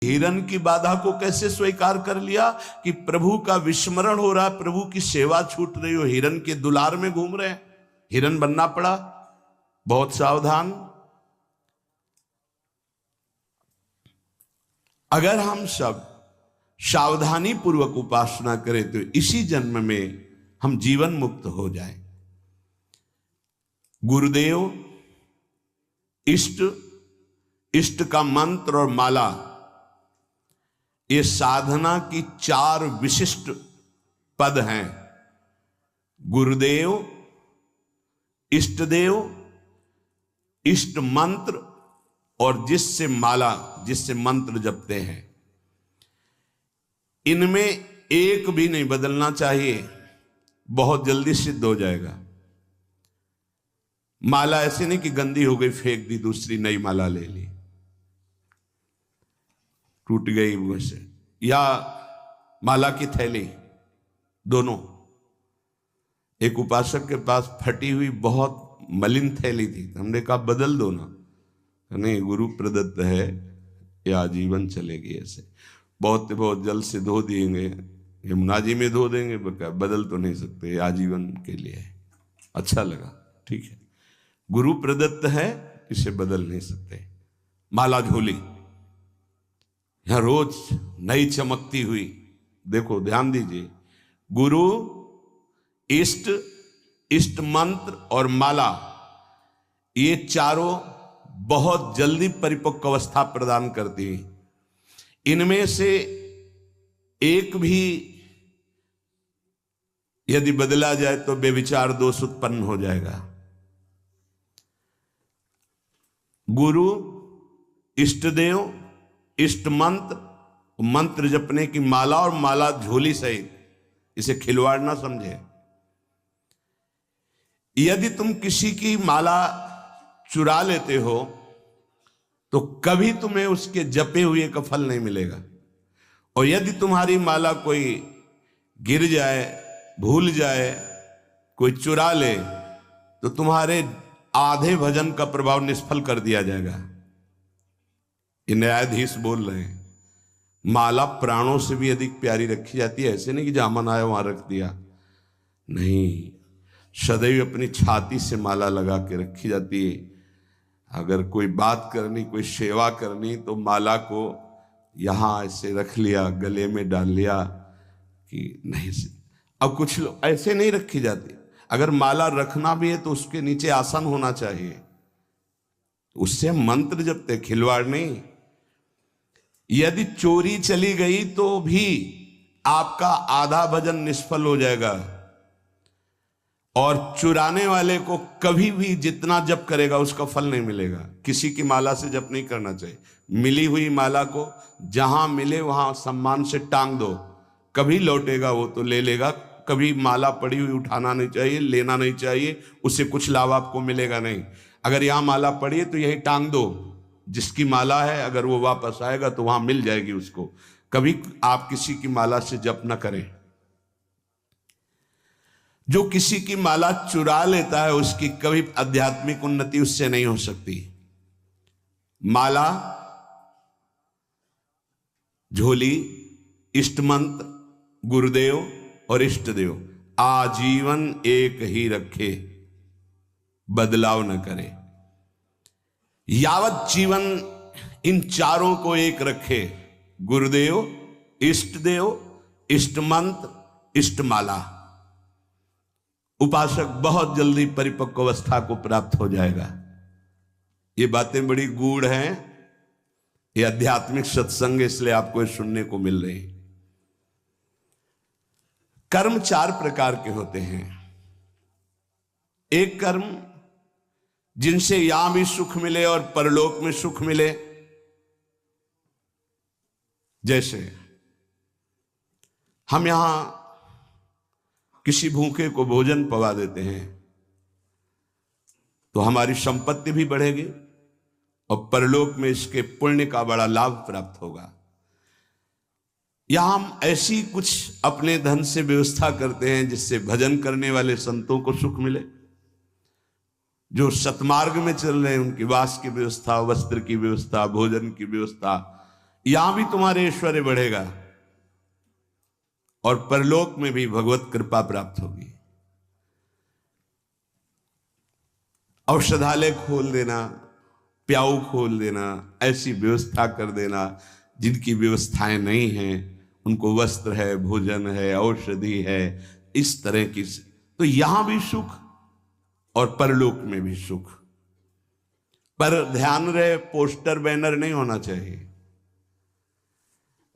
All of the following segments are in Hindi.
हिरन की बाधा को कैसे स्वीकार कर लिया कि प्रभु का विस्मरण हो रहा है, प्रभु की सेवा छूट रही हो, हिरन के दुलार में घूम रहे हैं, हिरन बनना पड़ा। बहुत सावधान। अगर हम सब सावधानी पूर्वक उपासना करें तो इसी जन्म में हम जीवन मुक्त हो जाएं। गुरुदेव, इष्ट का मंत्र और माला, ये साधना की 4 विशिष्ट पद हैं। गुरुदेव, इष्टदेव, इष्ट मंत्र और जिससे माला, जिससे मंत्र जपते हैं, इनमें एक भी नहीं बदलना चाहिए, बहुत जल्दी सिद्ध हो जाएगा। माला ऐसे नहीं कि गंदी हो गई फेंक दी, दूसरी नई माला ले ली, टूट गई वैसे, या माला की थैली, दोनों। एक उपासक के पास फटी हुई बहुत मलिन थैली थी, हमने कहा बदल दो ना, नहीं गुरु प्रदत्त है, ये आजीवन चलेगी। ऐसे बहुत जल से धो देंगे, यमुना जी में धो देंगे, बदल तो नहीं सकते, आजीवन के लिए है। अच्छा लगा, ठीक है, गुरु प्रदत्त है, इसे बदल नहीं सकते। माला झोली, यहां रोज नई चमकती हुई, देखो ध्यान दीजिए, गुरु, इष्ट मंत्र और माला, ये चारों बहुत जल्दी परिपक्व अवस्था प्रदान करती हैं। इनमें से एक भी यदि बदला जाए तो बेविचार दोष उत्पन्न हो जाएगा। गुरु, इष्टदेव, इष्ट मंत्र, मंत्र जपने की माला और माला झोली सहित, इसे खिलवाड़ ना समझे। यदि तुम किसी की माला चुरा लेते हो तो कभी तुम्हें उसके जपे हुए का फल नहीं मिलेगा, और यदि तुम्हारी माला कोई गिर जाए, भूल जाए, कोई चुरा ले, तो तुम्हारे आधे भजन का प्रभाव निष्फल कर दिया जाएगा। ये न्यायाधीश बोल रहे हैं। माला प्राणों से भी अधिक प्यारी रखी जाती है, ऐसे नहीं कि जहां मन आया वहां रख दिया, नहीं, सदैव अपनी छाती से माला लगा के रखी जाती है। अगर कोई बात करनी, कोई सेवा करनी, तो माला को यहां ऐसे रख लिया, गले में डाल लिया कि नहीं से। अब कुछ लोग ऐसे नहीं रखी जाती, अगर माला रखना भी है तो उसके नीचे आसन होना चाहिए, उससे मंत्र जपते, खिलवाड़ नहीं। यदि चोरी चली गई तो भी आपका आधा भजन निष्फल हो जाएगा, और चुराने वाले को कभी भी जितना जप करेगा उसका फल नहीं मिलेगा। किसी की माला से जप नहीं करना चाहिए। मिली हुई माला को जहां मिले वहां सम्मान से टांग दो, कभी लौटेगा वो तो ले लेगा। कभी माला पड़ी हुई उठाना नहीं चाहिए, लेना नहीं चाहिए, उससे कुछ लाभ आपको मिलेगा नहीं। अगर यहां माला पड़ी है तो यही टांग दो, जिसकी माला है अगर वो वापस आएगा तो वहां मिल जाएगी उसको। कभी आप किसी की माला से जप न करें। जो किसी की माला चुरा लेता है उसकी कभी आध्यात्मिक उन्नति उससे नहीं हो सकती। माला, झोली, इष्ट मंत्र, गुरुदेव और इष्ट देव आजीवन एक ही रखे, बदलाव न करे। यावत जीवन इन चारों को एक रखे, गुरुदेव, इष्ट देव, इष्ट मंत्र, इष्ट माला, उपासक बहुत जल्दी परिपक्व अवस्था को प्राप्त हो जाएगा। ये बातें बड़ी गूढ़ हैं, ये आध्यात्मिक सत्संग, इसलिए आपको सुनने को मिल रही। कर्म 4 प्रकार के होते हैं। एक कर्म जिनसे यहां भी सुख मिले और परलोक में सुख मिले, जैसे हम यहां किसी भूखे को भोजन पवा देते हैं तो हमारी संपत्ति भी बढ़ेगी और परलोक में इसके पुण्य का बड़ा लाभ प्राप्त होगा। या हम ऐसी कुछ अपने धन से व्यवस्था करते हैं जिससे भजन करने वाले संतों को सुख मिले, जो सतमार्ग में चल रहे हैं उनकी वास की व्यवस्था, वस्त्र की व्यवस्था, भोजन की व्यवस्था, यहां भी तुम्हारे ऐश्वर्य बढ़ेगा और परलोक में भी भगवत कृपा प्राप्त होगी। औषधालय खोल देना, प्याऊ खोल देना, ऐसी व्यवस्था कर देना जिनकी व्यवस्थाएं नहीं हैं, उनको वस्त्र है, भोजन है, औषधि है, इस तरह की, तो यहां भी सुख और परलोक में भी सुख। पर ध्यान रहे, पोस्टर बैनर नहीं होना चाहिए।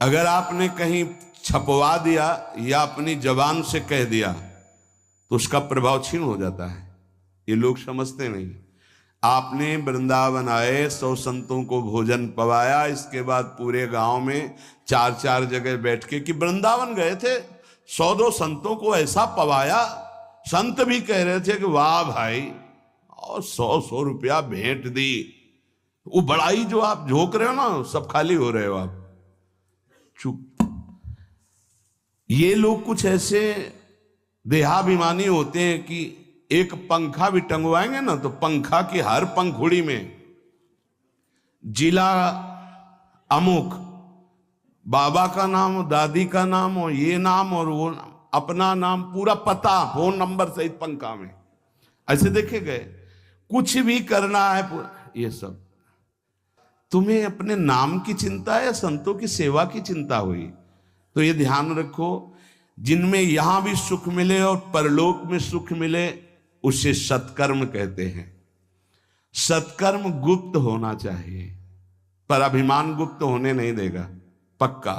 अगर आपने कहीं छपवा दिया या अपनी जबान से कह दिया तो उसका प्रभाव क्षीण हो जाता है, ये लोग समझते नहीं। आपने वृंदावन आए, 100 संतों को भोजन पवाया, इसके बाद पूरे गांव में 4-4 जगह बैठ के, कि वृंदावन गए थे, 100-2 संतों को ऐसा पवाया, संत भी कह रहे थे कि वाह भाई, और 100-100 रुपया भेंट दी। वो बड़ाई जो आप झोंक रहे हो ना, सब खाली हो रहे हो आप। चुप। ये लोग कुछ ऐसे देहाभिमानी होते हैं कि एक पंखा भी टंगवाएंगे ना तो पंखा की हर पंखुड़ी में जिला अमुक, बाबा का नाम, दादी का नाम और ये नाम और वो नाम, अपना नाम, पूरा पता, फोन नंबर सहित पंखा में ऐसे देखे गए। कुछ भी करना है ये सब। तुम्हें अपने नाम की चिंता है या संतों की सेवा की चिंता हुई? तो ये ध्यान रखो, जिनमें यहां भी सुख मिले और परलोक में सुख मिले उसे सत्कर्म कहते हैं। सत्कर्म गुप्त होना चाहिए, पर अभिमान गुप्त होने नहीं देगा, पक्का।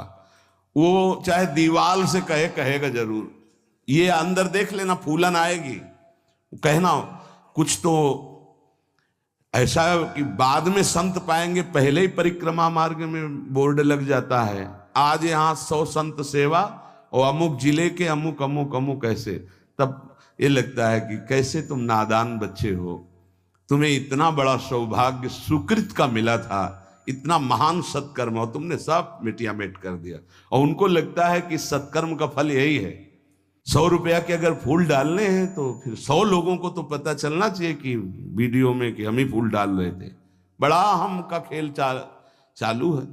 वो चाहे दीवाल से कहेगा जरूर। ये अंदर देख लेना, फूलन आएगी, कहना कुछ तो ऐसा कि बाद में संत पाएंगे, पहले ही परिक्रमा मार्ग में बोर्ड लग जाता है, आज यहाँ 100 संत सेवा और अमुक जिले के अमुक अमुक अमुक ऐसे। तब ये लगता है कि कैसे तुम नादान बच्चे हो, तुम्हें इतना बड़ा सौभाग्य सुकृत का मिला था, इतना महान सत्कर्म, और तुमने सब मिटिया मेट कर दिया। और उनको लगता है कि सत्कर्म का फल यही है। 100 रुपया के अगर फूल डालने हैं तो फिर 100 लोगों को तो पता चलना चाहिए कि वीडियो में कि हम ही फूल डाल रहे थे। बड़ा हम का खेल चालू है।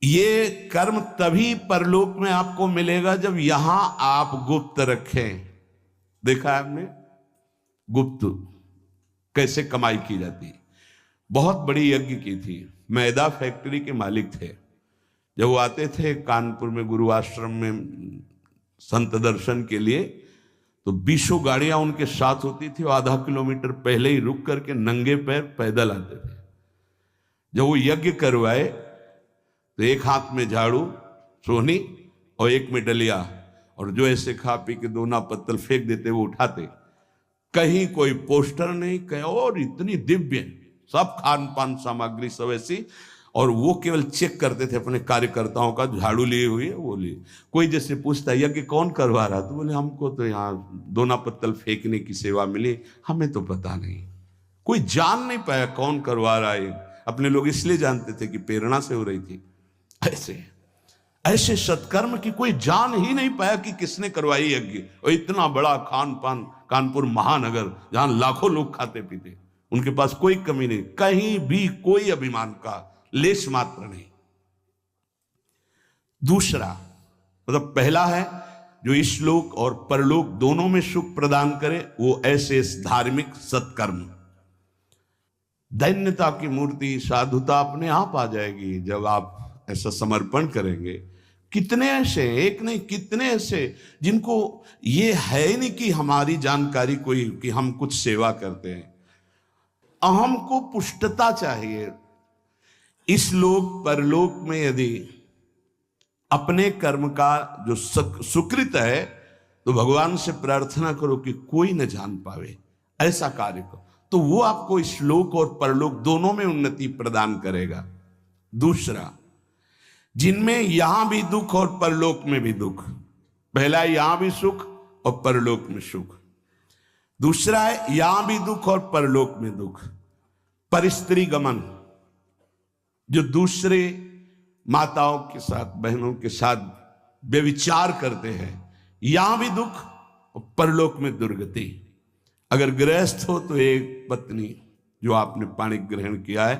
ये कर्म तभी परलोक में आपको मिलेगा जब यहां आप गुप्त रखें। देखा है आपने गुप्त कैसे कमाई की जाती? बहुत बड़ी यज्ञ की थी। मैदा फैक्ट्री के मालिक थे। जब वो आते थे कानपुर में गुरु आश्रम में संत दर्शन के लिए, तो 20 गाड़ियां उनके साथ होती थी। वो आधा किलोमीटर पहले ही रुक करके नंगे पैर पैदल आते थे। जब वो यज्ञ करवाए तो एक हाथ में झाड़ू सोहनी और एक में डलिया, और जो ऐसे खा पी के दोना पत्तल फेंक देते वो उठाते। कहीं कोई पोस्टर नहीं, कहीं और इतनी दिव्य, सब खान पान सामग्री सब ऐसी। और वो केवल चेक करते थे अपने कार्यकर्ताओं का, झाड़ू लिए हुए वो लिए। कोई जैसे पूछता है यज्ञ कौन करवा रहा, तो बोले हमको तो यहाँ दोना पत्तल फेंकने की सेवा मिली, हमें तो पता नहीं। कोई जान नहीं पाया कौन करवा रहा है। अपने लोग इसलिए जानते थे कि प्रेरणा से हो रही थी। ऐसे सत्कर्म की कोई जान ही नहीं पाया कि किसने करवाई यज्ञ। और इतना बड़ा खान पान, कानपुर महानगर जहां लाखों लोग खाते पीते, उनके पास कोई कमी नहीं, कहीं भी कोई अभिमान का लेश मात्र नहीं। दूसरा मतलब पहला है जो इस लोक और परलोक दोनों में सुख प्रदान करे, वो ऐसे धार्मिक सत्कर्म। दैन्यता की मूर्ति, साधुता अपने आप आ जाएगी जब आप ऐसा समर्पण करेंगे। कितने ऐसे, एक नहीं कितने ऐसे जिनको ये है ही नहीं कि हमारी जानकारी कोई, कि हम कुछ सेवा करते हैं। अहम को पुष्टता चाहिए। इस लोक परलोक में यदि अपने कर्म का जो सुकृत है, तो भगवान से प्रार्थना करो कि कोई न जान पावे, ऐसा कार्य करो, तो वो आपको इस लोक और परलोक दोनों में उन्नति प्रदान करेगा। दूसरा, जिनमें यहां भी दुख और परलोक में भी दुख। पहला है यहां भी सुख और परलोक में सुख। दूसरा है यहां भी दुख और परलोक में दुख। परिस्त्री गमन, जो दूसरे माताओं के साथ, बहनों के साथ व्यभिचार करते हैं, यहां भी दुख और परलोक में दुर्गति। अगर गृहस्थ हो तो एक पत्नी जो आपने पाणी ग्रहण किया है,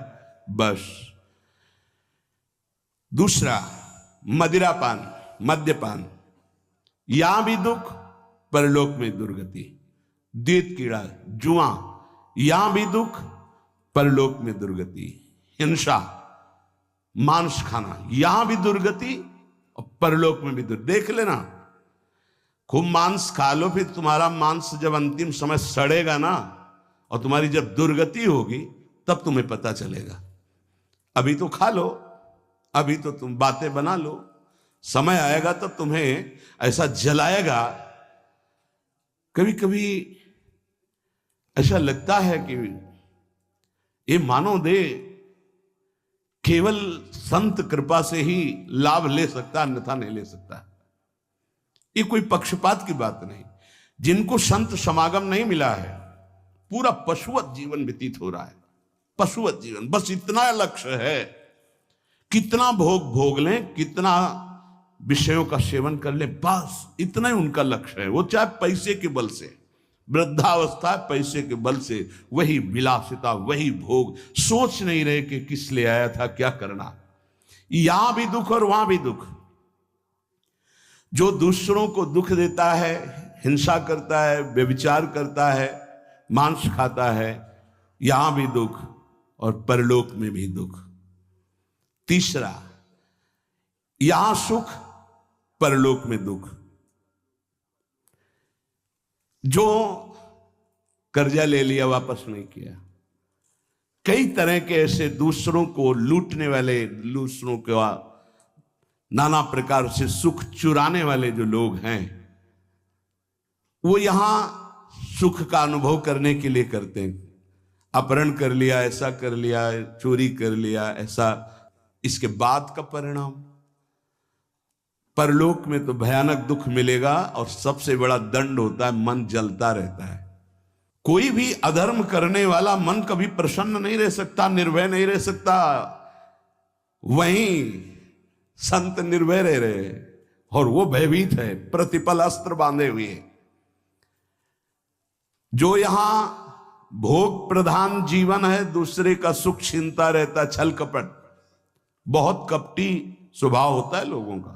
बस दूसरा मदिरापान, मद्यपान, यहां भी दुख, परलोक में दुर्गति। द्वैत कीड़ा, जुआ, यहां भी दुख, परलोक में दुर्गति। हिंसा, मांस खाना, यहां भी दुर्गति और परलोक में भी दुर्गति। देख लेना, खूब मांस खा लो, फिर तुम्हारा मांस जब अंतिम समय सड़ेगा ना और तुम्हारी जब दुर्गति होगी तब तुम्हें पता चलेगा। अभी तो खा लो, अभी तो तुम बातें बना लो, समय आएगा तब तुम्हें ऐसा जलाएगा। कभी कभी ऐसा लगता है कि ये मानव देह केवल संत कृपा से ही लाभ ले सकता, अन्यथा नहीं ले सकता। ये कोई पक्षपात की बात नहीं। जिनको संत समागम नहीं मिला है, पूरा पशुवत जीवन व्यतीत हो रहा है, पशुवत जीवन। बस इतना लक्ष्य है, कितना भोग भोग लें, कितना विषयों का सेवन कर ले, बस इतना ही उनका लक्ष्य है। वो चाहे पैसे के बल से, वृद्धावस्था पैसे के बल से, वही विलासिता, वही भोग, सोच नहीं रहे कि किस लिए आया था, क्या करना। यहां भी दुख और वहां भी दुख। जो दूसरों को दुख देता है, हिंसा करता है, व्यभिचार करता है, मांस खाता है, यहां भी दुख और परलोक में भी दुख। तीसरा, यहां सुख, परलोक में दुख। जो कर्जा ले लिया वापस नहीं किया, कई तरह के ऐसे दूसरों को लूटने वाले, दूसरों के नाना प्रकार से सुख चुराने वाले जो लोग हैं, वो यहां सुख का अनुभव करने के लिए करते हैं। अपहरण कर लिया, ऐसा कर लिया, चोरी कर लिया, ऐसा, इसके बाद का परिणाम परलोक में तो भयानक दुख मिलेगा और सबसे बड़ा दंड होता है, मन जलता रहता है। कोई भी अधर्म करने वाला मन कभी प्रसन्न नहीं रह सकता, निर्भय नहीं रह सकता। वहीं संत निर्भय रह रहे और वो भयभीत है, प्रतिपल अस्त्र बांधे हुए। जो यहां भोग प्रधान जीवन है, दूसरे का सुख छीनता रहता, छल कपट, बहुत कपटी स्वभाव होता है लोगों का।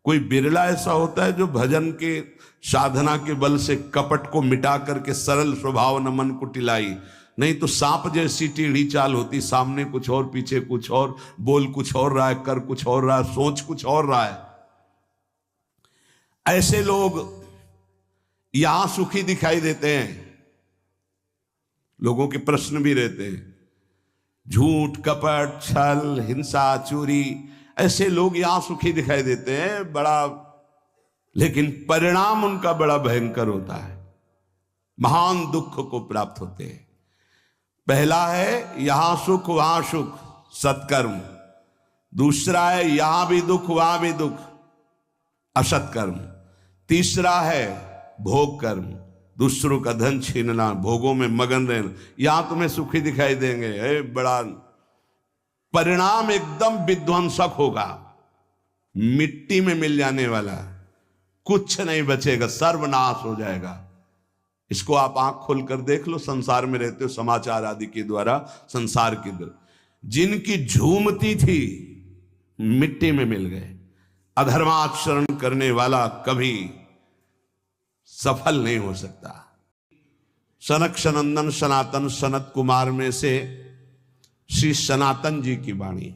कोई बिरला ऐसा होता है जो भजन के साधना के बल से कपट को मिटा करके सरल स्वभाव न मन को टिलाई। नहीं तो सांप जैसी टेढ़ी चाल होती, सामने कुछ और, पीछे कुछ और, बोल कुछ और रहा है, कर कुछ और रहा है, सोच कुछ और रहा है। ऐसे लोग यहां सुखी दिखाई देते हैं। लोगों के प्रश्न भी रहते हैं, झूठ, कपट, छल, हिंसा, चोरी, ऐसे लोग यहां सुखी दिखाई देते हैं बड़ा, लेकिन परिणाम उनका बड़ा भयंकर होता है, महान दुख को प्राप्त होते हैं। पहला है यहां सुख वहां सुख, सत्कर्म। दूसरा है यहां भी दुख वहां भी दुख, असत्कर्म। तीसरा है भोग कर्म, दूसरों का धन छीनना, भोगों में मगन रहना। यहां तुम्हें सुखी दिखाई देंगे, बड़ा परिणाम एकदम विध्वंसक होगा, मिट्टी में मिल जाने वाला, कुछ नहीं बचेगा, सर्वनाश हो जाएगा। इसको आप आंख खोलकर देख लो, संसार में रहते हो, समाचार आदि के द्वारा संसार की जिनकी झूमती थी मिट्टी में मिल गए। अधर्माचरण करने वाला कभी सफल नहीं हो सकता। सनक सनंदन सनातन सनत कुमार में से श्री सनातन जी की वाणी।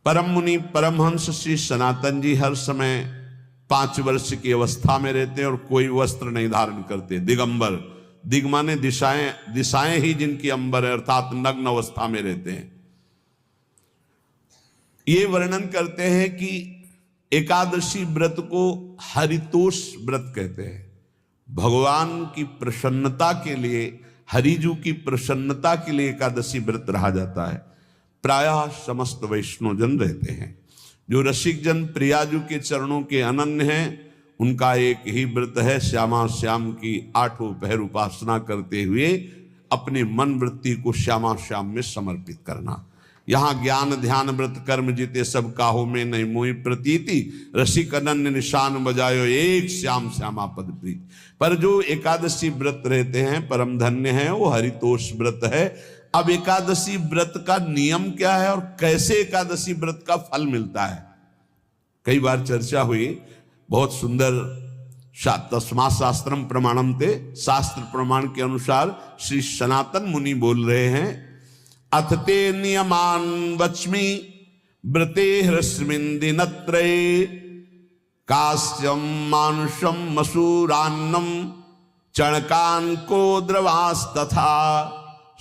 परम मुनि परमहंस श्री सनातन जी हर समय 5 वर्ष की अवस्था में रहते हैं और कोई वस्त्र नहीं धारण करते, दिगंबर। दिग माने दिशाएं, दिशाएं ही जिनकी अंबर है, अर्थात नग्न अवस्था में रहते हैं। ये वर्णन करते हैं कि एकादशी व्रत को हरितोष व्रत कहते हैं। भगवान की प्रसन्नता के लिए, हरिजू की प्रसन्नता के लिए एकादशी व्रत रहा जाता है। प्रायः समस्त वैष्णव जन रहते हैं। जो रसिक जन प्रियाजू के चरणों के अनन्य हैं, उनका एक ही व्रत है, श्यामा श्याम की 8 पहर उपासना करते हुए अपने मन वृत्ति को श्यामा श्याम में समर्पित करना। यहाँ ज्ञान ध्यान व्रत कर्म जीते सब काहो में नहीं मोहि प्रतीति, रसिक अनन्य निशान बजायो एक श्याम श्यामा पद प्रीति। पर जो एकादशी व्रत रहते हैं परम धन्य हैं, वो हरितोष व्रत है। अब एकादशी व्रत का नियम क्या है और कैसे एकादशी व्रत का फल मिलता है, कई बार चर्चा हुई। बहुत सुंदर तस्मात् शास्त्रम प्रमाणम ते, शास्त्र प्रमाण के अनुसार श्री सनातन मुनि बोल रहे हैं, अथ ते नियमान वच्मि व्रते ह्रस्मिन् दिनत्रये, कास्यम मानुषम मसूरान्नम चणकान को द्रवास्तथा,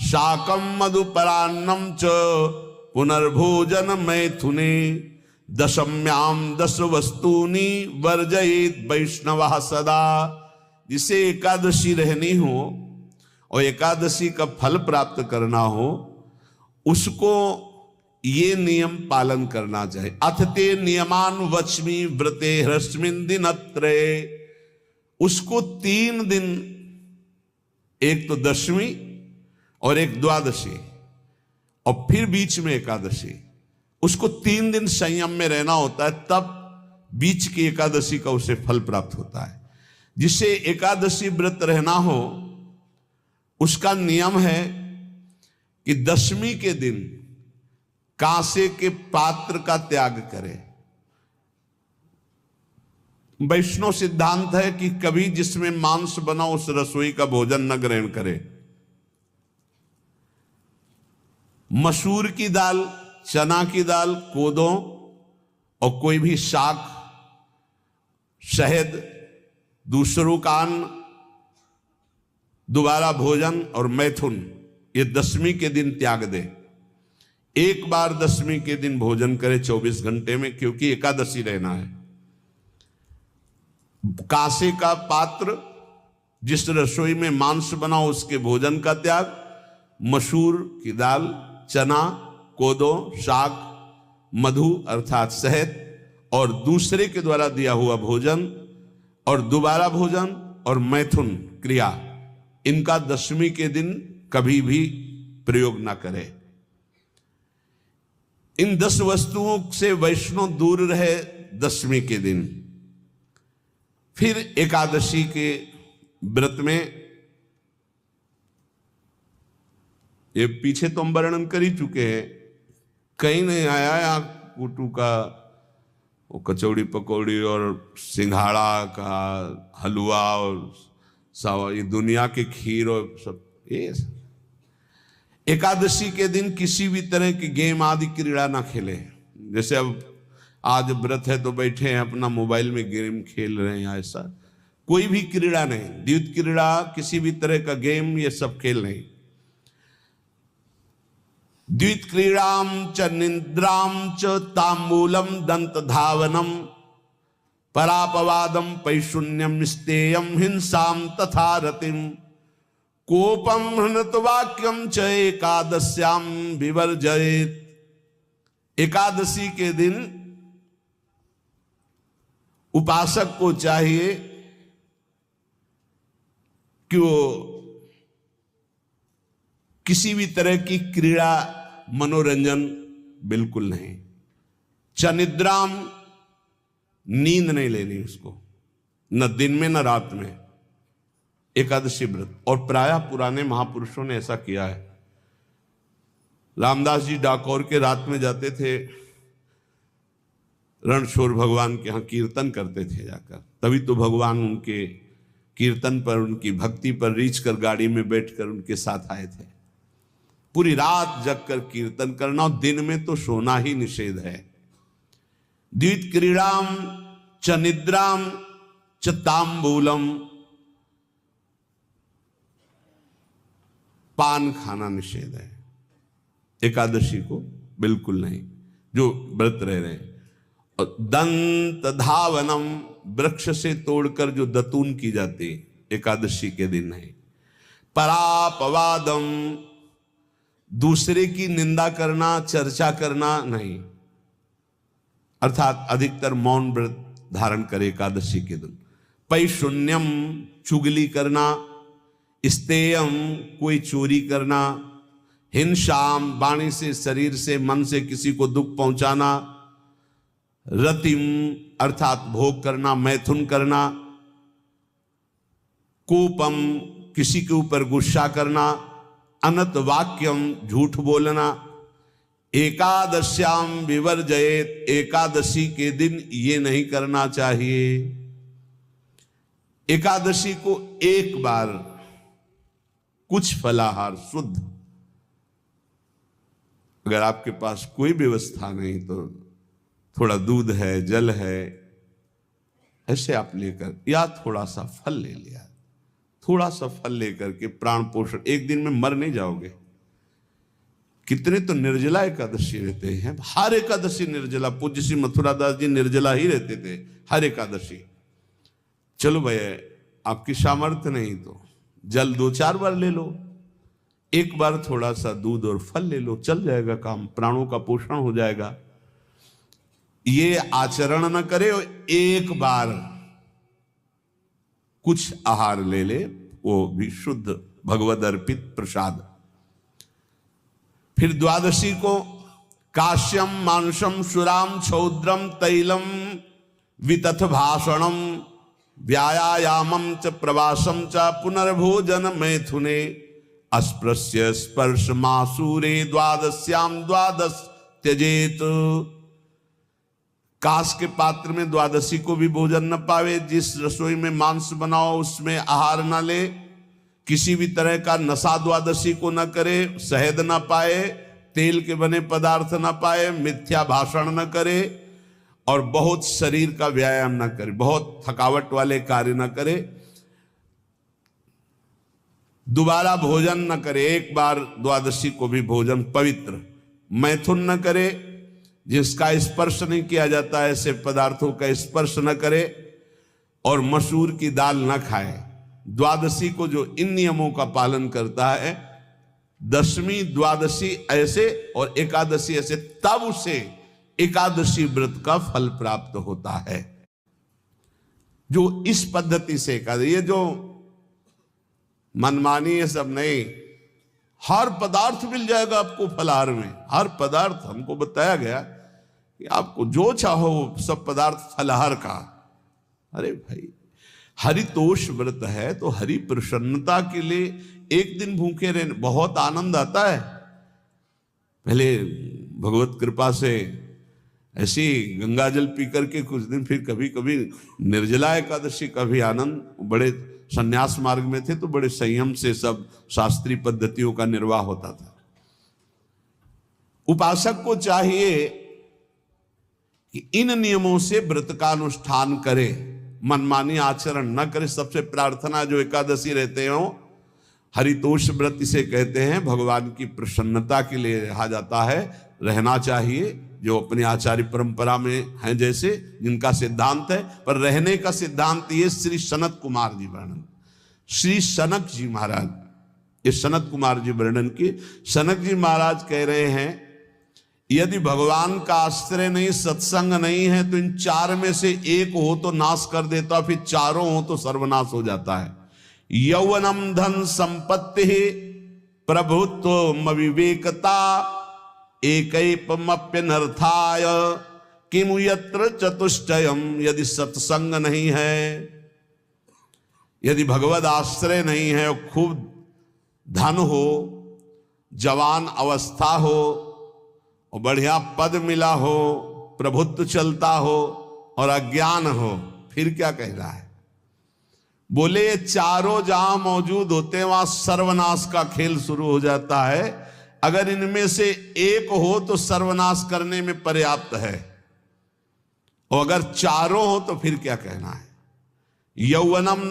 शाकम मधुपरान्नम च पुनर्भोजन मैथुने, दशम्याम 10 वस्तूनि वर्जयेत वैष्णवः सदा। जिसे एकादशी रहनी हो और एकादशी का फल प्राप्त करना हो, उसको ये नियम पालन करना चाहिए। अथ ते नियमान वच्मि व्रते ह्रस्मिन् दिनत्रये, उसको 3 दिन, एक तो दशमी और एक द्वादशी और फिर बीच में एकादशी, उसको 3 दिन संयम में रहना होता है, तब बीच की एकादशी का उसे फल प्राप्त होता है। जिसे एकादशी व्रत रहना हो उसका नियम है कि दशमी के दिन कांसे के पात्र का त्याग करे। वैष्णव सिद्धांत है कि कभी जिसमें मांस बना उस रसोई का भोजन न ग्रहण करे। मसूर की दाल, चना की दाल, कोदों और कोई भी शाक, शहद, दूसरों का अन्न, दोबारा भोजन और मैथुन, ये दशमी के दिन त्याग दे। एक बार दशमी के दिन भोजन करे 24 घंटे में, क्योंकि एकादशी रहना है। कांसे का पात्र, जिस रसोई में मांस बना उसके भोजन का त्याग, मसूर की दाल, चना, कोदो, शाक, मधु अर्थात शहद और दूसरे के द्वारा दिया हुआ भोजन और दोबारा भोजन और मैथुन क्रिया, इनका दशमी के दिन कभी भी प्रयोग ना करे। इन 10 वस्तुओं से वैष्णव दूर रहे दशमी के दिन। फिर एकादशी के व्रत में, ये पीछे तो हम वर्णन कर ही चुके हैं, कहीं नहीं आया या कुटू का वो कचौड़ी पकौड़ी और सिंघाड़ा का हलवा और सावा, ये दुनिया के खीर और सब। ये एकादशी के दिन किसी भी तरह की गेम आदि क्रीड़ा ना खेले। जैसे अब आज व्रत है तो बैठे हैं अपना मोबाइल में गेम खेल रहे हैं, ऐसा कोई भी क्रीड़ा नहीं, द्वित क्रीड़ा, किसी भी तरह का गेम, ये सब खेल नहीं। द्वित क्रीड़ाम च निद्राम च तांबूलम दंत धावनम परापवादम पैशून्यम स्तेयम हिंसाम तथा रतिम कोपम हृत वाक्यम च एकादश्याम विवर्जयेत। एकादशी के दिन उपासक को चाहिए कि वो किसी भी तरह की क्रीड़ा, मनोरंजन बिल्कुल नहीं। चनिद्राम, नींद नहीं लेनी उसको, न दिन में न रात में, एकादशी व्रत। और प्रायः पुराने महापुरुषों ने ऐसा किया है। रामदास जी डाकोर के रात में जाते थे, रणछोड़ भगवान के यहाँ कीर्तन करते थे जाकर, तभी तो भगवान उनके कीर्तन पर, उनकी भक्ति पर रीछ कर गाड़ी में बैठकर उनके साथ आए थे। पूरी रात जगकर कीर्तन करना, और दिन में तो सोना ही निषेध है। द्वित क्रीड़ाम च निद्राम च तांबूलम, पान खाना निषेध है एकादशी को, बिल्कुल नहीं, जो व्रत रह रहे हैं। और दंत धावनम, वृक्ष से तोड़कर जो दतून की जाती एकादशी के दिन नहीं। परापवादम, दूसरे की निंदा करना, चर्चा करना नहीं, अर्थात अधिकतर मौन व्रत धारण करे एकादशी के दिन। पैशून्यम, चुगली करना। स्तेयम, कोई चोरी करना। हिंसाम, वाणी से, शरीर से, मन से किसी को दुख पहुंचाना। रतिम, अर्थात भोग करना, मैथुन करना। कोपम, किसी के ऊपर गुस्सा करना। अनत वाक्यम, झूठ बोलना, एकादश्याम विवर्जयेत, एकादशी के दिन ये नहीं करना चाहिए। एकादशी को एक बार कुछ फलाहार शुद्ध, अगर आपके पास कोई व्यवस्था नहीं तो थोड़ा दूध है, जल है, ऐसे आप लेकर, या थोड़ा सा फल ले लिया, थोड़ा सा फल लेकर के प्राण पोषण, एक दिन में मर नहीं जाओगे। कितने तो निर्जला एकादशी रहते हैं, हर एकादशी निर्जला। पूज्य श्री मथुरा दास जी निर्जला ही रहते थे हर एकादशी। चलो भैया आपकी सामर्थ्य नहीं तो जल 2-4 बार ले लो, एक बार थोड़ा सा दूध और फल ले लो, चल जाएगा काम, प्राणों का पोषण हो जाएगा। ये आचरण न करे और एक बार कुछ आहार ले ले, वो भी शुद्ध भगवद अर्पित प्रसाद। फिर द्वादशी को काश्यम मांसम सुराम छौद्रम तैलम वितथ भाषणम व्यायामम च प्रवासम च पुनर्भोजन मैथुने अस्पृश्य स्पर्श मासूरे द्वादश्याम द्वादश त्यजेत। काश के पात्र में द्वादशी को भी भोजन न पावे, जिस रसोई में मांस बनाओ उसमें आहार न ले, किसी भी तरह का नशा द्वादशी को न करे, शहद न पाए, तेल के बने पदार्थ न पाए, मिथ्या भाषण न करे और बहुत शरीर का व्यायाम न करे, बहुत थकावट वाले कार्य न करे, दोबारा भोजन न करे, एक बार द्वादशी को भी भोजन पवित्र, मैथुन न करे, जिसका स्पर्श नहीं किया जाता ऐसे पदार्थों का स्पर्श न करे, और मसूर की दाल न खाए। द्वादशी को जो इन नियमों का पालन करता है, दशमी द्वादशी ऐसे और एकादशी ऐसे, तब उसे एकादशी व्रत का फल प्राप्त होता है। जो इस पद्धति से एकादशी, ये जो मनमानी है सब नहीं, हर पदार्थ मिल जाएगा आपको फलाहार में, हर पदार्थ हमको बताया गया कि आपको जो चाहो सब पदार्थ फलाहार का। अरे भाई हरितोष व्रत है तो हरि प्रसन्नता के लिए एक दिन भूखे रहने बहुत आनंद आता है। पहले भगवत कृपा से ऐसी गंगा जल पी करके कुछ दिन, फिर कभी कभी निर्जला एकादशी का भी आनंद। बड़े संन्यास मार्ग में थे तो बड़े संयम से सब शास्त्रीय पद्धतियों का निर्वाह होता था। उपासक को चाहिए कि इन नियमों से व्रत का अनुष्ठान करे, मनमानी आचरण न करे। सबसे प्रार्थना जो एकादशी रहते हो, हरितोष व्रत इसे कहते हैं, भगवान की प्रसन्नता के लिए रहा जाता है, रहना चाहिए। जो अपनी आचार्य परंपरा में हैं जैसे, जिनका सिद्धांत है, पर रहने का सिद्धांत ये श्री सनत कुमार जी वर्णन, श्री सनक जी महाराज, ये सनत कुमार जी वर्णन की। सनक जी महाराज कह रहे हैं, यदि भगवान का आश्रय नहीं, सत्संग नहीं है, तो इन चार में से एक हो तो नाश कर देता, फिर चारों हो तो सर्वनाश हो जाता है। यौवनम धन संपत्ति प्रभुत्व विवेकता एकैपमप्यनर्थाय किमु यत्र चतुष्टयम। यदि सत्संग नहीं है, यदि भगवद आश्रय नहीं है, और खूब धन हो, जवान अवस्था हो, और बढ़िया पद मिला हो, प्रभुत्व चलता हो, और अज्ञान हो, फिर क्या कह रहा है? बोले ये चारों जहां मौजूद होते हैं वहां सर्वनाश का खेल शुरू हो जाता है। अगर इनमें से एक हो तो सर्वनाश करने में पर्याप्त है, और अगर चारों हो तो फिर क्या कहना है? यौवनम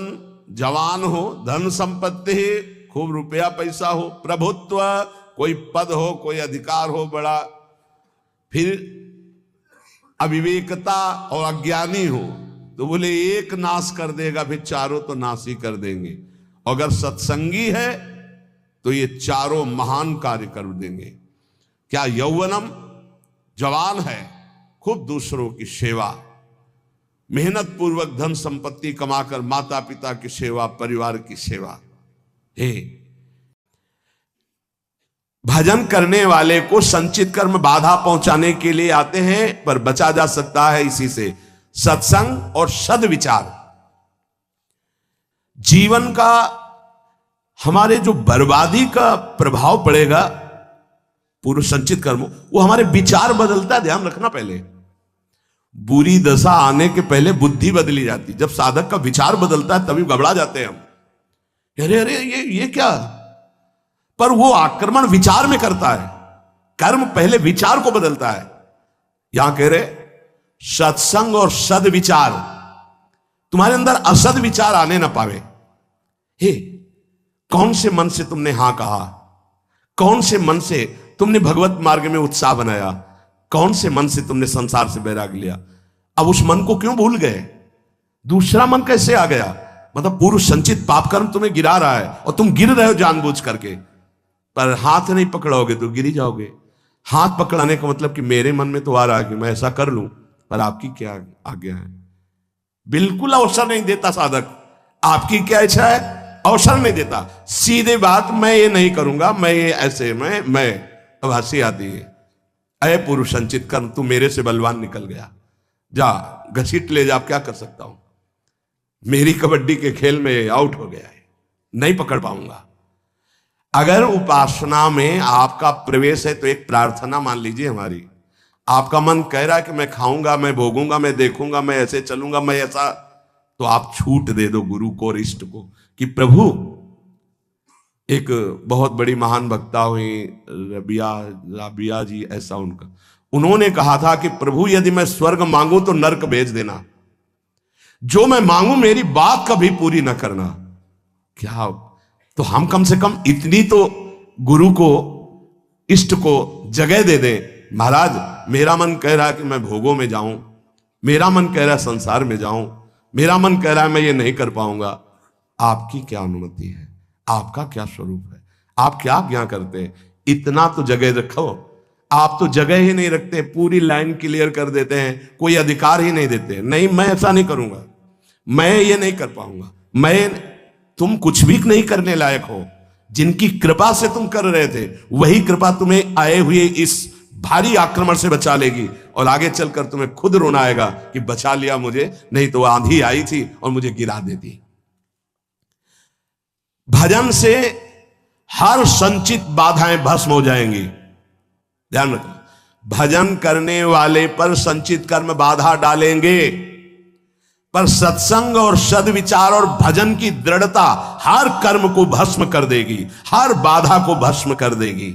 जवान हो, धन संपत्ति खूब रुपया पैसा हो, प्रभुत्व कोई पद हो, कोई अधिकार हो बड़ा, फिर अविवेकता और अज्ञानी हो, तो बोले एक नाश कर देगा, फिर चारों तो नाश ही कर देंगे। अगर सत्संगी है तो ये चारों महान कार्य कर देंगे। क्या यौवनम जवान है, खूब दूसरों की सेवा, मेहनत पूर्वक धन संपत्ति कमाकर माता पिता की सेवा, परिवार की सेवा। हे भजन करने वाले को संचित कर्म बाधा पहुंचाने के लिए आते हैं, पर बचा जा सकता है इसी से, सत्संग और सद्विचार। जीवन का हमारे जो बर्बादी का प्रभाव पड़ेगा पूर्व संचित कर्म, वो हमारे विचार बदलता है। ध्यान रखना, पहले बुरी दशा आने के पहले बुद्धि बदली जाती। जब साधक का विचार बदलता है तभी घबरा जाते हैं हम, अरे अरे ये क्या। पर वो आक्रमण विचार में करता है, कर्म पहले विचार को बदलता है। यहां कह रहे सत्संग और सद विचार, तुम्हारे अंदर असद विचार आने ना पावे। हे, कौन से मन से तुमने हां कहा, कौन से मन से तुमने भगवत मार्ग में उत्साह बनाया, कौन से मन से तुमने संसार से बैराग लिया। अब उस मन को क्यों भूल गए, दूसरा मन कैसे आ गया। मतलब पूर्व संचित पाप कर्म तुम्हें गिरा रहा है और तुम गिर रहे हो जानबूझ करके, पर हाथ नहीं पकड़ोगे तो गिर ही जाओगे। हाथ पकड़ाने का मतलब कि मेरे मन में तो आ रहा है कि मैं ऐसा कर लूं, पर आपकी क्या आज्ञा है। बिल्कुल अवसर नहीं देता साधक, आपकी क्या इच्छा है अवसर नहीं देता। सीधे बात, मैं ये नहीं करूंगा, मैं ये ऐसे मैं अब हंसी आती है। अय पूर्व संचित कर्म, तू मेरे से बलवान निकल गया, जा घसीट ले जा, क्या कर सकता हूं। मेरी कबड्डी के खेल में आउट हो गया है, नहीं पकड़ पाऊंगा। अगर उपासना में आपका प्रवेश है तो एक प्रार्थना मान लीजिए हमारी। आपका मन कह रहा है कि मैं खाऊंगा, मैं भोगूंगा, मैं देखूंगा, मैं ऐसे चलूंगा, मैं ऐसा, तो आप छूट दे दो गुरु को और इष्ट को कि प्रभु। एक बहुत बड़ी महान वक्ता हुई राबिया जी, ऐसा उनका, उन्होंने कहा था कि प्रभु यदि मैं स्वर्ग मांगू तो नरक भेज देना, जो मैं मांगू मेरी बात कभी पूरी ना करना। क्या, तो हम कम से कम इतनी तो गुरु को इष्ट को जगह दे दें। महाराज मेरा मन कह रहा है कि मैं भोगों में जाऊं, मेरा मन कह रहा है संसार में जाऊं, मेरा मन कह रहा है मैं ये नहीं कर पाऊंगा। आपकी क्या अनुमति है, आपका क्या स्वरूप है, आप क्या आज्ञा करते हैं, इतना तो जगह रखो। आप तो जगह ही नहीं रखते, पूरी लाइन क्लियर कर देते हैं, कोई अधिकार ही नहीं देते। नहीं, मैं ऐसा नहीं करूंगा, मैं ये नहीं कर पाऊंगा, मैं, तुम कुछ भी नहीं करने लायक हो। जिनकी कृपा से तुम कर रहे थे वही कृपा तुम्हें आए हुए इस भारी आक्रमण से बचा लेगी, और आगे चलकर तुम्हें खुद रोना आएगा कि बचा लिया मुझे, नहीं तो आंधी आई थी और मुझे गिरा देती। भजन से हर संचित बाधाएं भस्म हो जाएंगी। ध्यान रखना, भजन करने वाले पर संचित कर्म बाधा डालेंगे, पर सत्संग और सद्विचार और भजन की दृढ़ता हर कर्म को भस्म कर देगी, हर बाधा को भस्म कर देगी।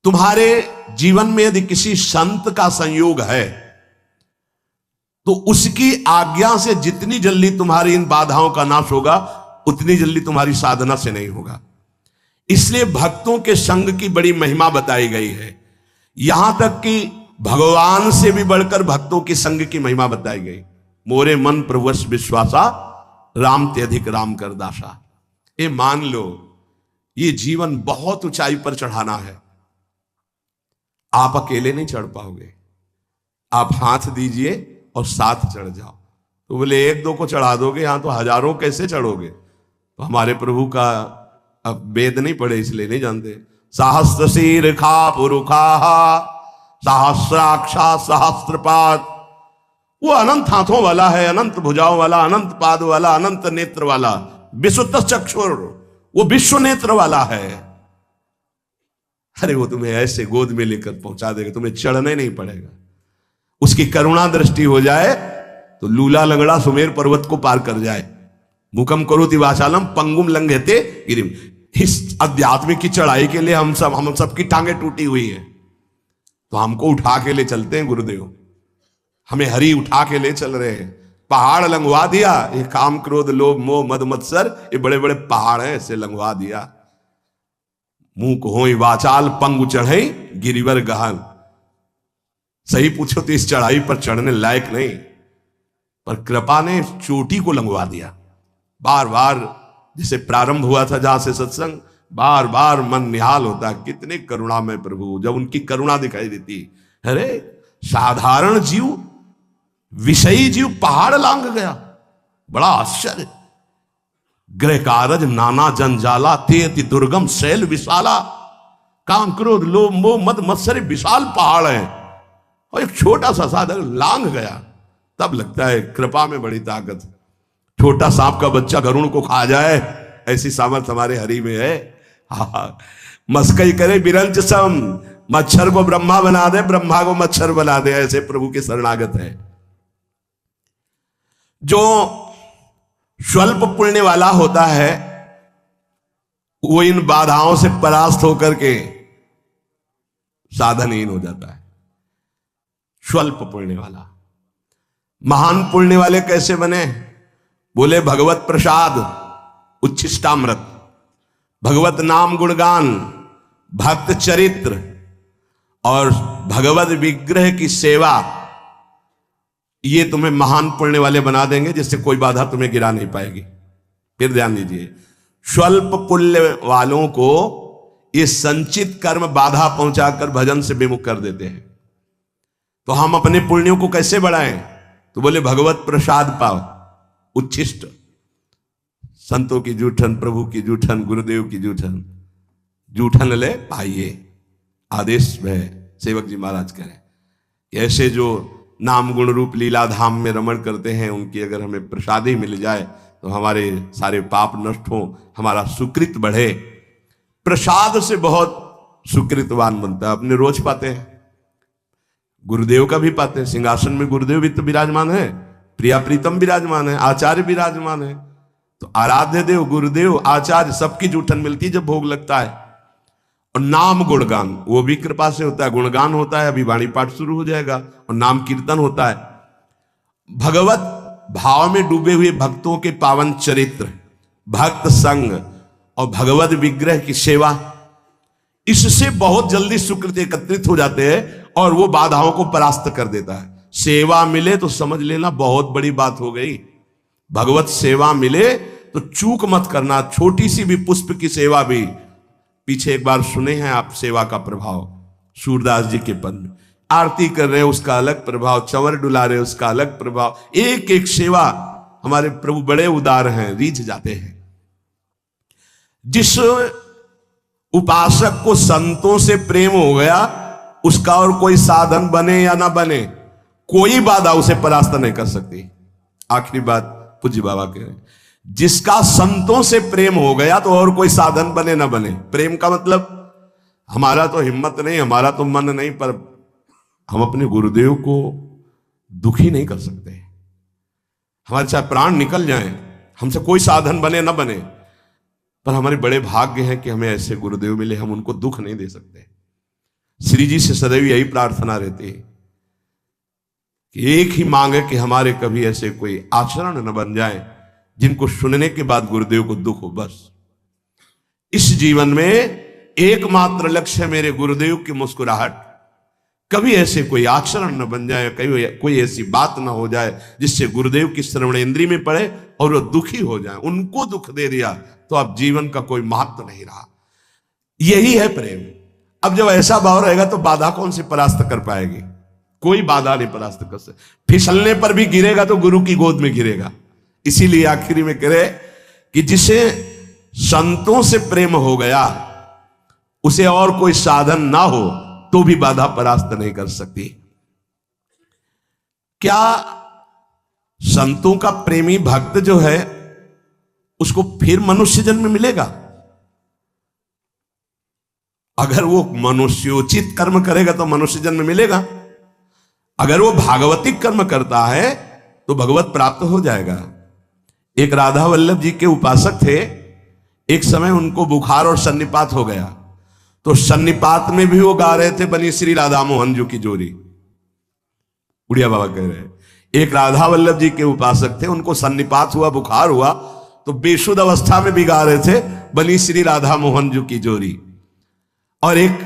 तुम्हारे जीवन में यदि किसी संत का संयोग है तो उसकी आज्ञा से जितनी जल्दी तुम्हारी इन बाधाओं का नाश होगा उतनी जल्दी तुम्हारी साधना से नहीं होगा। इसलिए भक्तों के संग की बड़ी महिमा बताई गई है। यहां तक कि भगवान से भी बढ़कर भक्तों की संग की महिमा बताई गई। मोरे मन प्रवश विश्वासा, राम ते अधिक राम कर दासा। ये मान लो, ये जीवन बहुत ऊंचाई पर चढ़ाना है, आप अकेले नहीं चढ़ पाओगे। आप हाथ दीजिए और साथ चढ़ जाओ। तो बोले एक दो को चढ़ा दोगे, यहां तो हजारों कैसे चढ़ोगे। तो हमारे प्रभु का अब वेद नहीं पढ़े इसलिए नहीं जानते। सहस्त्र शीर खा पुरुखा, सहस्राक्षा सहस्त्रपाद। वो अनंत हाथों वाला है, अनंत भुजाओं वाला, अनंत पाद वाला, अनंत नेत्र वाला, विशुद्ध चक्षुर, वो विश्व नेत्र वाला है। अरे वो तुम्हें ऐसे गोद में लेकर पहुंचा देगा, तुम्हें चढ़ने नहीं पड़ेगा। उसकी करुणा दृष्टि हो जाए तो लूला लंगड़ा सुमेर पर्वत को पार कर जाए। मुकम करोति वाचालम पंगुम लंघयते गिरिम। इस आध्यात्मिक की चढ़ाई के लिए हम सबकी टांगे टूटी हुई है, तो हमको उठा के ले चलते हैं गुरुदेव। हमें हरि उठा के ले चल रहे हैं। पहाड़ लंघवा दिया, ये काम क्रोध लोभ मोह मद मत्सर, ये बड़े बड़े पहाड़ हैं, ऐसे लंघवा दिया। मुंह को हो वाचाल पंगु चढ़े गिरिवर गहन। सही पूछो तो इस चढ़ाई पर चढ़ने लायक नहीं, पर कृपा ने चोटी को लंघवा दिया। बार बार जिसे प्रारंभ हुआ था जहां से सत्संग, बार बार मन निहाल होता, कितने करुणा में प्रभु, जब उनकी करुणा दिखाई देती। अरे साधारण जीव, विषयी जीव पहाड़ लांघ गया, बड़ा आश्चर्य। ग्रह कारज नाना जंजाला, ते अति दुर्गम शैल विशाला। काम क्रोध लोभ मोह मद मत्सर विशाल पहाड़ है, और एक छोटा सा साधक लांघ गया। तब लगता है कृपा में बड़ी ताकत। छोटा सांप का बच्चा गरुड़ को खा जाए ऐसी सामर्थ हमारे हरि में है। हाँ, मस्कई करे बिरंच सम, मच्छर को ब्रह्मा बना दे, ब्रह्मा को मच्छर बना दे, ऐसे प्रभु के शरणागत है। जो स्वल्प पुण्य वाला होता है वो इन बाधाओं से परास्त होकर के साधनहीन हो जाता है। स्वल्प पुण्य वाला। महान पुण्य वाले कैसे बने? बोले भगवत प्रसाद, उच्छिष्टामृत, भगवत नाम गुणगान, भक्त चरित्र और भगवत विग्रह की सेवा, ये तुम्हें महान पुण्य वाले बना देंगे, जिससे कोई बाधा तुम्हें गिरा नहीं पाएगी। फिर ध्यान दीजिए, स्वल्प पुण्य वालों को ये संचित कर्म बाधा पहुंचाकर भजन से विमुख कर देते हैं। तो हम अपने पुण्यों को कैसे बढ़ाएं? तो बोले भगवत प्रसाद पाओ, उच्छिष्ट, संतों की जूठन, प्रभु की जूठन, गुरुदेव की जूठन, जूठन ले पाइए, आदेश में सेवक जी महाराज करें। ऐसे जो नाम गुण रूप लीला धाम में रमण करते हैं, उनकी अगर हमें प्रसाद ही मिल जाए तो हमारे सारे पाप नष्ट हो, हमारा सुकृत बढ़े। प्रसाद से बहुत सुकृतवान बनता है। अपने रोज पाते हैं, गुरुदेव का भी पाते हैं, सिंहासन में गुरुदेव भी तो विराजमान है, प्रिया प्रीतम विराजमान है, आचार्य विराजमान है। तो आराध्य देव, गुरुदेव, आचार्य सबकी जूठन मिलती है जब भोग लगता है। और नाम गुणगान वो भी कृपा से होता है, गुणगान होता है, अभी वाणी पाठ शुरू हो जाएगा, और नाम कीर्तन होता है। भगवत भाव में डूबे हुए भक्तों के पावन चरित्र, भक्त संग और भगवत विग्रह की सेवा, इससे बहुत जल्दी सुकृत एकत्रित हो जाते हैं और वो बाधाओं को परास्त कर देता है। सेवा मिले तो समझ लेना बहुत बड़ी बात हो गई। भगवत सेवा मिले तो चूक मत करना। छोटी सी भी पुष्प की सेवा भी, पीछे एक बार सुने हैं आप सेवा का प्रभाव, सूरदास जी के पद में आरती कर रहे हैं उसका अलग प्रभाव, चंवर डुला रहे उसका अलग प्रभाव। एक एक सेवा, हमारे प्रभु बड़े उदार हैं, रीझ जाते हैं। जिस उपासक को संतों से प्रेम हो गया, उसका और कोई साधन बने या ना बने, कोई बाधा उसे परास्त नहीं कर सकती। आखिरी बात पूज्य बाबा कह रहे हैं, जिसका संतों से प्रेम हो गया तो और कोई साधन बने ना बने। प्रेम का मतलब हमारा तो हिम्मत नहीं, हमारा तो मन नहीं, पर हम अपने गुरुदेव को दुखी नहीं कर सकते। हमारे चाहे प्राण निकल जाएं, हमसे कोई साधन बने ना बने, पर हमारे बड़े भाग्य हैं कि हमें ऐसे गुरुदेव मिले, हम उनको दुख नहीं दे सकते। श्री जी से सदैव यही प्रार्थना रहती है कि एक ही मांग है कि हमारे कभी ऐसे कोई आचरण न बन जाए जिनको सुनने के बाद गुरुदेव को दुख हो। बस इस जीवन में एकमात्र लक्ष्य है मेरे गुरुदेव की मुस्कुराहट। कभी ऐसे कोई आचरण न बन जाए, कभी कोई ऐसी बात न हो जाए जिससे गुरुदेव की श्रवणेंद्री में पड़े और वो दुखी हो जाए। उनको दुख दे दिया तो अब जीवन का कोई महत्व नहीं रहा। यही है प्रेम। अब जब ऐसा भाव रहेगा तो बाधा कौन से परास्त कर पाएगी? कोई बाधा नहीं परास्त कर सकती। फिसलने पर भी गिरेगा तो गुरु की गोद में गिरेगा। इसीलिए आखिरी में कहे कि जिसे संतों से प्रेम हो गया, उसे और कोई साधन ना हो तो भी बाधा परास्त नहीं कर सकती। क्या संतों का प्रेमी भक्त जो है उसको फिर मनुष्य जन्म मिलेगा? अगर वो मनुष्योचित कर्म करेगा तो मनुष्य जन्म मिलेगा। अगर वो भागवतिक कर्म करता है तो भगवत प्राप्त हो जाएगा। एक राधा वल्लभ जी के उपासक थे। एक समय उनको बुखार और सन्निपात हो गया, तो सन्निपात में भी वो गा रहे थे बनी श्री राधा मोहन जी की जोड़ी। उड़िया बाबा कह रहे हैं, एक राधा वल्लभ जी के उपासक थे, उनको सन्निपात हुआ, बुखार हुआ, तो बेशुद्ध अवस्था में भी गा रहे थे बनी श्री राधा मोहन जी की जोड़ी। और एक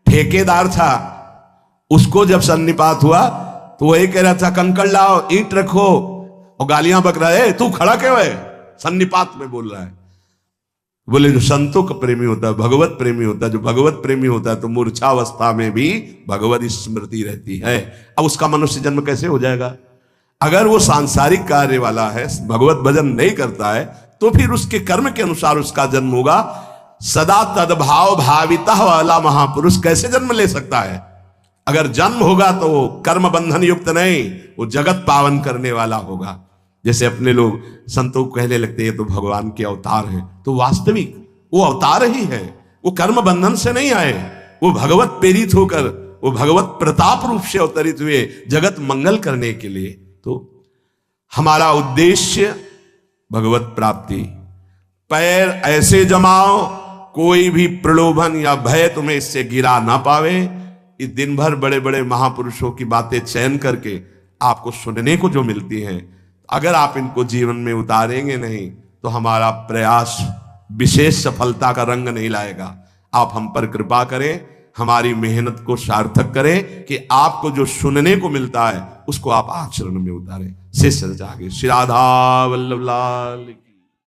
ठेकेदार था, उसको जब सन्निपात हुआ तो वही कह रहा था कंकड़ लाओ, ईंट रखो, और गालियां बक रहा है, तू खड़ा क्यों है? सन्निपात में बोल रहा है। बोले जो संतों का प्रेमी होता है, भगवत प्रेमी होता है, जो भगवत प्रेमी होता है तो मूर्छावस्था में भी भगवत स्मृति रहती है। अब उसका मनुष्य जन्म कैसे हो जाएगा? अगर वो सांसारिक कार्य वाला है, भगवत भजन नहीं करता है, तो फिर उसके कर्म के अनुसार उसका जन्म होगा। सदा तद्भाव भाविता वाला महापुरुष कैसे जन्म ले सकता है? अगर जन्म होगा तो वो कर्म बंधन युक्त नहीं, वो जगत पावन करने वाला होगा। जैसे अपने लोग संतों को कहने लगते हैं ये तो भगवान के अवतार हैं, तो वास्तविक वो अवतार ही है, वो कर्म बंधन से नहीं आए, वो भगवत प्रेरित होकर, वो भगवत प्रताप रूप से अवतरित हुए जगत मंगल करने के लिए। तो हमारा उद्देश्य भगवत प्राप्ति। पैर ऐसे जमाओ कोई भी प्रलोभन या भय तुम्हें इससे गिरा ना पावे। इस दिन भर बड़े बड़े महापुरुषों की बातें चयन करके आपको सुनने को जो मिलती हैं, अगर आप इनको जीवन में उतारेंगे नहीं तो हमारा प्रयास विशेष सफलता का रंग नहीं लाएगा। आप हम पर कृपा करें, हमारी मेहनत को सार्थक करें कि आपको जो सुनने को मिलता है उसको आप आचरण में उतारें। शेष जागे। श्री राधा वल्लभ लाल।